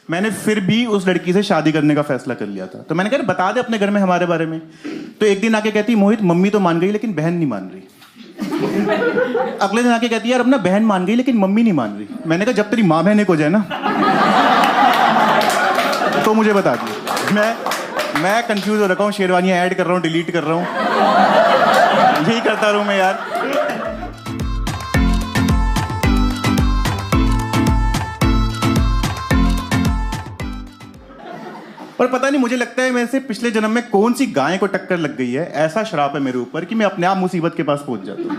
मैंने फिर भी उस लड़की से शादी करने का फैसला कर लिया था। तो मैंने कहा बता दे अपने घर में हमारे बारे में। तो एक दिन आके कहती मोहित मम्मी तो मान गई लेकिन बहन नहीं मान रही। अगले दिन आके कहती यार अब ना बहन मान गई लेकिन मम्मी नहीं मान रही। मैंने कहा जब तेरी माँ बहन एक हो जाए ना तो मुझे बता दी। मैं कंफ्यूज हो रखा हूँ, शेरवानियां ऐड कर रहा हूँ, डिलीट कर रहा हूँ, यही करता रहूं मैं यार। और पता नहीं मुझे लगता है मेरे से पिछले जन्म में कौन सी गाय को टक्कर लग गई है, ऐसा श्राप है मेरे ऊपर कि मैं अपने आप मुसीबत के पास पहुंच जाता हूँ।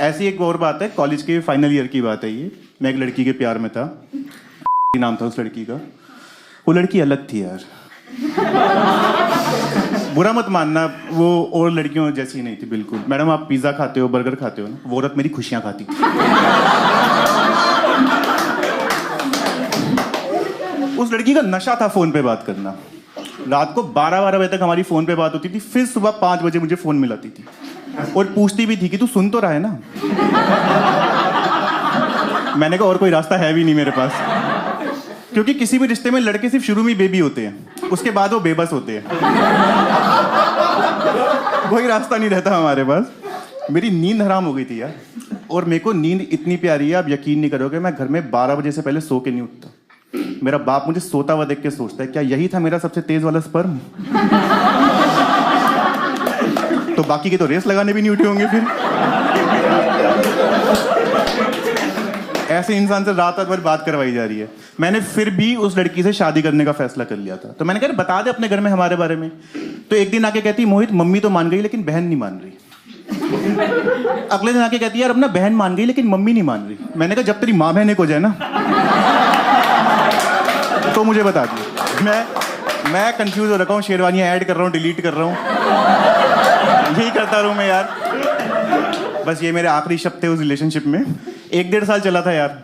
ऐसी एक और बात है, कॉलेज के फाइनल ईयर की बात है ये। मैं एक लड़की के प्यार में था, नाम था उस लड़की का। वो लड़की अलग थी यार, बुरा मत मानना, वो और लड़कियों जैसी नहीं थी बिल्कुल। मैडम आप पिज्जा खाते हो, बर्गर खाते हो ना, वो औरत मेरी खुशियां खाती थी। उस लड़की का नशा था फोन पे बात करना। रात को 12-12 बजे तक हमारी फोन पे बात होती थी, फिर सुबह 5 बजे मुझे फोन मिलाती थी और पूछती भी थी कि तू सुन तो रहा है ना। मैंने कहा और कोई रास्ता है भी नहीं मेरे पास, क्योंकि किसी भी रिश्ते में लड़के सिर्फ शुरू में बेबी होते हैं, उसके बाद वो बेबस होते हैं। कोई रास्ता नहीं रहता हमारे पास। मेरी नींद हराम हो गई थी यार, और मेरे को नींद इतनी प्यारी है आप यकीन नहीं करोगे, मैं घर में 12 बजे से पहले सो के नहीं उठता। मेरा बाप मुझे सोता हुआ देख के सोचता है क्या यही था मेरा सबसे तेज वाला स्पर्म। तो बाकी के तो रेस लगाने भी नहीं उठे होंगे फिर। ऐसे इंसान से रात भर बात करवाई जा रही है। मैंने फिर भी उस लड़की से शादी करने का फैसला कर लिया था। तो मैंने कहा बता दे अपने घर में हमारे बारे में। तो एक दिन आके कहती मोहित मम्मी तो मान गई लेकिन बहन नहीं मान रही। अगले दिन आके कहती यार अब ना बहन मान गई लेकिन मम्मी नहीं मान रही। मैंने कहा जब तेरी माँ बहन एक हो जाए ना तो मुझे बता दी। मैं कंफ्यूज हो रखा हूँ, शेरवानियां ऐड कर रहा हूँ, डिलीट कर रहा हूँ, यही करता रहूं मैं यार। बस ये मेरे आखिरी शब्द थे उस रिलेशनशिप में। 1-1.5 साल चला था यार।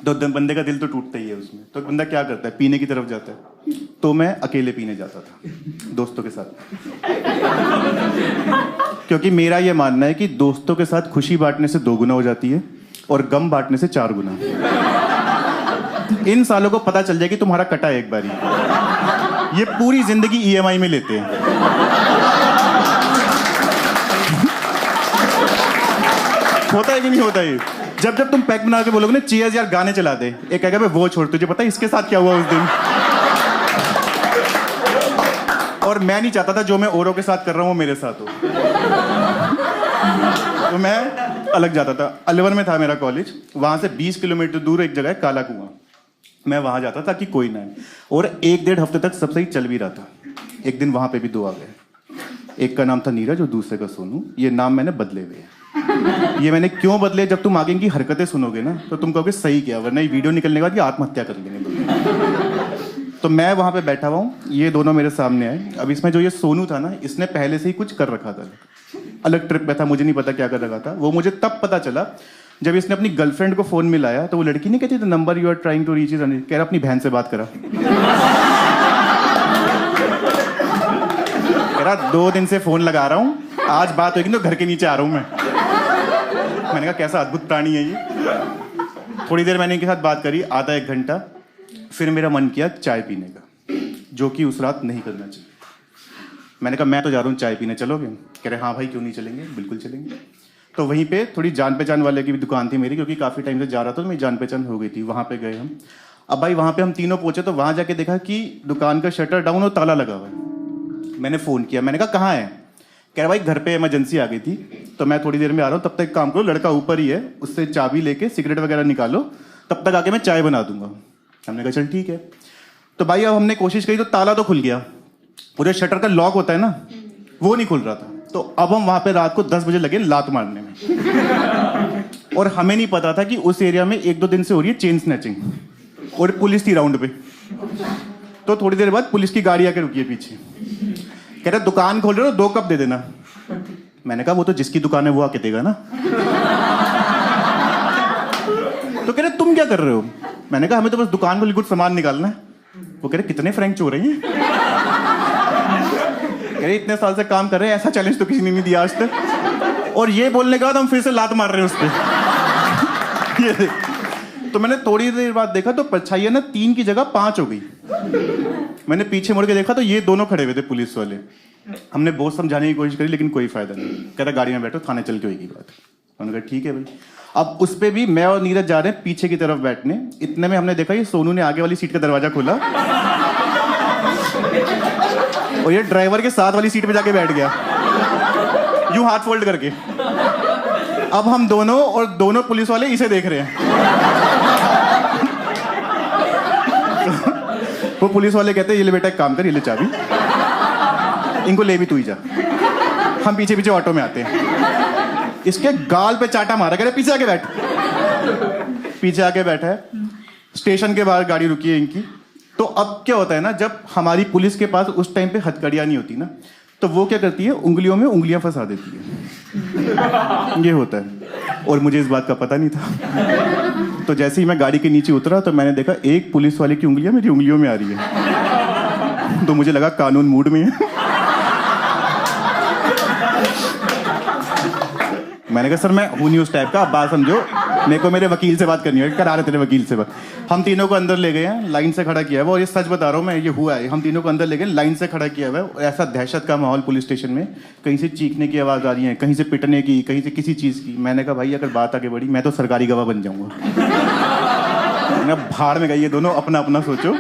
तो बंदे का दिल तो टूटता ही है उसमें। तो बंदा क्या करता है, पीने की तरफ जाता है। तो मैं अकेले पीने जाता था दोस्तों के साथ, क्योंकि मेरा ये मानना है कि दोस्तों के साथ खुशी बांटने से 2 गुना हो जाती है और गम बांटने से 4 गुना। इन सालों को पता चल जाए कि तुम्हारा कटा है एक बारी, ये पूरी जिंदगी EMI में लेते हैं। होता है कि नहीं होता है? जब जब तुम पैक बना के बोलोगे ना चीयर्स यार गाने चला दे, एक कहेगा भाई वो छोड़, तुझे पता है इसके साथ क्या हुआ उस दिन। और मैं नहीं चाहता था जो मैं औरों के साथ कर रहा हूँ वो मेरे साथ हो। तो मैं अलग जाता था। अलवर में था मेरा कॉलेज, वहां से 20 किलोमीटर दूर एक जगह है काला कुआं। मैं वहां जाता था कि कोई ना है, और 1-1.5 हफ्ते तक सब सही चल भी रहा था। एक दिन वहां पे भी 2 आ गए। एक का नाम था नीरज और दूसरे का सोनू। ये नाम मैंने बदले हुए हैं। ये मैंने क्यों बदले, जब तुम आगे इनकी हरकतें सुनोगे ना तो तुम कहोगे सही किया, वरना ये वीडियो निकलने के बाद ये आत्महत्या कर लेंगे। तो मैं वहां पे बैठा हुआ हूँ, ये दोनों मेरे सामने आए। अब इसमें जो ये सोनू था ना, इसने पहले से ही कुछ कर रखा था, अलग ट्रिप में था, मुझे नहीं पता क्या कर रखा था। वो मुझे तब पता चला जब इसने अपनी गर्लफ्रेंड को फोन मिलाया। तो वो लड़की नहीं कहती the number you are trying to reach is unreachable, कह रहा अपनी बहन से बात करा। कह रहा 2 दिन से फोन लगा रहा हूँ, आज बात होगी तो घर के नीचे आ रहा हूँ मैं। मैंने कहा कैसा अद्भुत प्राणी है ये। थोड़ी देर मैंने इनके साथ बात करी, आधा 1 घंटा। फिर मेरा मन किया चाय पीने का, जो कि उस रात नहीं करना चाहिए। मैंने कहा मैं तो जा रहा हूँ चाय पीने, चलोगे? कह रहे हाँ भाई क्यों नहीं चलेंगे, बिल्कुल चलेंगे। तो वहीं पे थोड़ी जान पहचान वाले की भी दुकान थी मेरी, क्योंकि काफ़ी टाइम से जा रहा था तो मेरी जान पहचान हो गई थी। वहाँ पे गए हम। अब भाई वहाँ पे हम तीनों पहुंचे तो वहाँ जाके देखा कि दुकान का शटर डाउन और ताला लगा हुआ है। मैंने फ़ोन किया, मैंने कहा कहाँ है? कह रहा भाई घर पे इमरजेंसी आ गई थी, तो मैं थोड़ी देर में आ रहा हूँ, तब तक एक काम करो, लड़का ऊपर ही है, उससे चाबी लेके सिगरेट वगैरह निकालो, तब तक आके मैं चाय बना दूंगा। हमने कहा चल ठीक है। तो भाई अब हमने कोशिश करी तो ताला तो खुल गया, वो जो शटर का लॉक होता है ना वो नहीं खुल रहा था। तो अब हम वहां पे रात को 10 बजे लगे लात मारने में। और हमें नहीं पता था कि उस एरिया में 1-2 दिन से हो रही है चेन स्नैचिंग, और पुलिस थी राउंड पे। तो थोड़ी देर बाद पुलिस की गाड़ी आके रुकी है पीछे। कह रहा दुकान खोल रहे हो 2 कप दे देना। मैंने कहा वो तो जिसकी दुकान है वो आके देगा ना। तो कह रहे तुम क्या कर रहे हो? मैंने कहा हमें तो बस दुकान को कुछ सामान निकालना है। वो कह रहे कितने फ्रैंक चोर हैं ये? कह रहे इतने साल से काम कर रहे हैं, ऐसा चैलेंज तो किसी ने नहीं दिया आज तक। और ये बोलने के बाद हम फिर से लात मार रहे हैं उस पर। तो तो मैंने थोड़ी देर बाद देखा तो परछाइयां ना 3 की जगह 5 हो गई। मैंने पीछे मुड़ के देखा तो ये दोनों खड़े हुए थे पुलिस वाले। हमने बहुत समझाने की कोशिश करी लेकिन कोई फायदा नहीं। कह रहा गाड़ी में बैठो, थाने चल के होगी बात। उन्होंने कहा ठीक है भाई। अब उस पे भी मैं और नीरज जा रहे हैं पीछे की तरफ बैठने। इतने में हमने देखा ये सोनू ने आगे वाली सीट का दरवाजा खोला और ये ड्राइवर के साथ वाली सीट पे जाके बैठ गया, यूं हाथ फोल्ड करके। अब हम दोनों और दोनों पुलिस वाले इसे देख रहे हैं। वो पुलिस वाले कहते हैं ये ले बेटा एक काम कर, ये ले चाबी, इनको ले भी तू ही जा। हम पीछे पीछे ऑटो में आते हैं, इसके गाल पे चाटा मारा, कह रहे पीछे आके बैठ। पीछे आके बैठा है। स्टेशन के बाहर गाड़ी रुकी है इनकी। तो अब क्या होता है ना, जब हमारी पुलिस के पास उस टाइम पे हथकड़ियां नहीं होती ना, तो वो क्या करती है, उंगलियों में उंगलियां फंसा देती है। ये होता है। और मुझे इस बात का पता नहीं था। तो जैसे ही मैं गाड़ी के नीचे उतरा तो मैंने देखा एक पुलिस वाले की उंगलियां मेरी उंगलियों में आ रही है। तो मुझे लगा कानून मूड में है। मैंने कहा सर मैं हूं नहीं उस टाइप का, आप बात समझो, मेरे को मेरे वकील से बात करनी है। करा रहे तेरे वकील से बात। हम तीनों को अंदर ले गए हैं, लाइन से खड़ा किया हुआ। और ये सच बता रहा हूँ मैं, ये हुआ है। हम तीनों को अंदर ले गए, लाइन से खड़ा किया हुआ है। ऐसा दहशत का माहौल पुलिस स्टेशन में, कहीं से चीखने की आवाज आ रही है, कहीं से पिटने की, कहीं से किसी चीज की। मैंने कहा भाई अगर बात आगे बढ़ी मैं तो सरकारी गवाह बन जाऊंगा। भाड़ में गई, ये दोनों अपना अपना सोचो।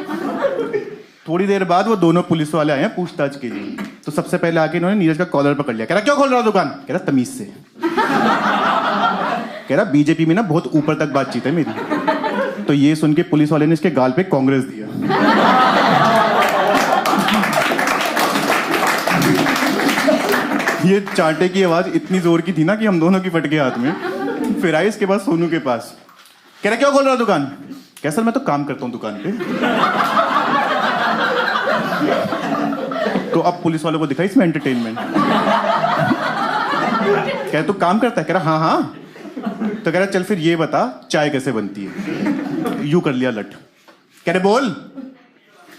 थोड़ी देर बाद वो दोनों पुलिस वाले आए हैं पूछताछ के लिए। तो सबसे पहले आके इन्होंने नीरज का कॉलर पकड़ लिया। कह रहा क्यों खोल रहा दुकान? कह रहा तमीज से। कह रहा बीजेपी में ना बहुत ऊपर तक बातचीत है मेरी। तो ये सुन के पुलिस वाले ने इसके गाल पे कांग्रेस दिया। ये चांटे की आवाज इतनी जोर की थी ना कि हम दोनों की फट गए हाथ में। फिर आई इसके बाद सोनू के पास। कह रहा क्यों खोल रहा दुकान? कह सर मैं तो काम करता हूं दुकान पे। तो अब पुलिस वालों को दिखा इसमें एंटरटेनमेंट। कह तू काम करता है? कह रहा हाँ हाँ। तो कह रहा चल फिर ये बता चाय कैसे बनती है। यू कर लिया लट। कह रहे बोल।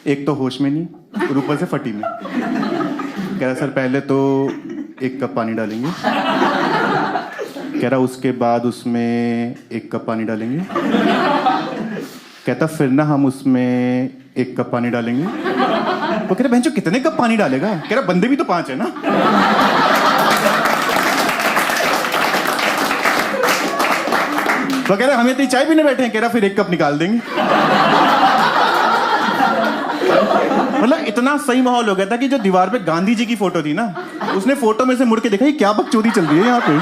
एक तो होश में नहीं और ऊपर से फटी में। कह रहा सर पहले तो 1 कप पानी डालेंगे। कह रहा उसके बाद उसमें 1 कप पानी डालेंगे। कहता फिर ना हम उसमें 1 कप पानी डालेंगे। वो कह रहा बहन कितने कप पानी डालेगा? कह रहा बंदे भी तो 5 है ना। तो कह रहा हमें तो चाय पीने बैठे हैं। कह रहा फिर 1 कप निकाल देंगे। मतलब इतना सही माहौल हो गया था कि जो दीवार पे गांधी जी की फोटो थी ना, उसने फोटो में से मुड़ के देखा ये क्या बकचोदी चल रही है यहाँ पे।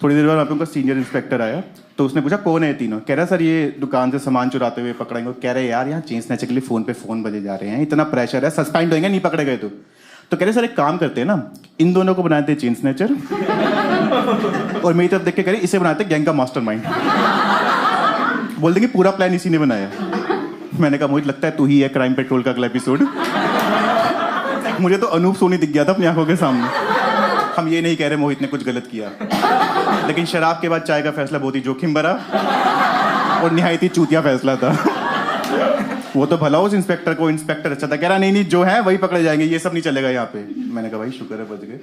थोड़ी देर बाद वहाँ पे उनका सीनियर इंस्पेक्टर आया। तो उसने पूछा कौन है तीनों? कह रहा सर ये दुकान से सामान चुराते हुए पकड़ेंगे। कह रहे यार यहाँ चेन स्नैचर के लिए फोन पे फोन बजे जा रहे हैं, इतना प्रेशर है, सस्पेंड होंगे नहीं पकड़े गए तो कह रहे सर एक काम करते हैं ना, इन दोनों को बनाते हैं चेन स्नैचर और मेरी तरफ देख के कह रहे इसे बनाते गैंग का मास्टरमाइंड। बोल देंगे पूरा प्लान इसी ने बनाया। मैंने कहा मुझे लगता है तू ही है क्राइम पेट्रोल का अगला एपिसोड। मुझे तो अनूप सोनी दिख गया था अपनी आंखों के सामने। हम ये नहीं कह रहे मोहित ने कुछ गलत किया, लेकिन शराब के बाद चाय का फैसला बहुत ही जोखिम भरा और निहायत ही चूतिया फैसला था। वो तो भला उस इंस्पेक्टर को इंस्पेक्टर अच्छा था, कह रहा नहीं जो है वही पकड़े जाएंगे, ये सब नहीं चलेगा यहाँ पे। मैंने कहा भाई शुक्र है बच गए।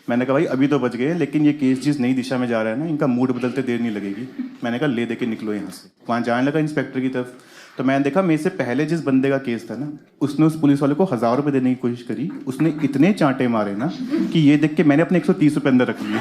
मैंने कहा भाई अभी तो बच गए, लेकिन ये केस जिस नई दिशा में जा रहा है ना, इनका मूड बदलते देर नहीं लगेगी। मैंने कहा ले दे के निकलो यहाँ से। वहाँ जाने लगा इंस्पेक्टर की तरफ। तो मैंने देखा मेरे से पहले जिस बंदे का केस था ना, उसने उस पुलिस वाले को 1000 रुपए देने की कोशिश करी। उसने इतने चांटे मारे ना कि ये देख के मैंने अपने 130 रुपए अंदर रख लिए।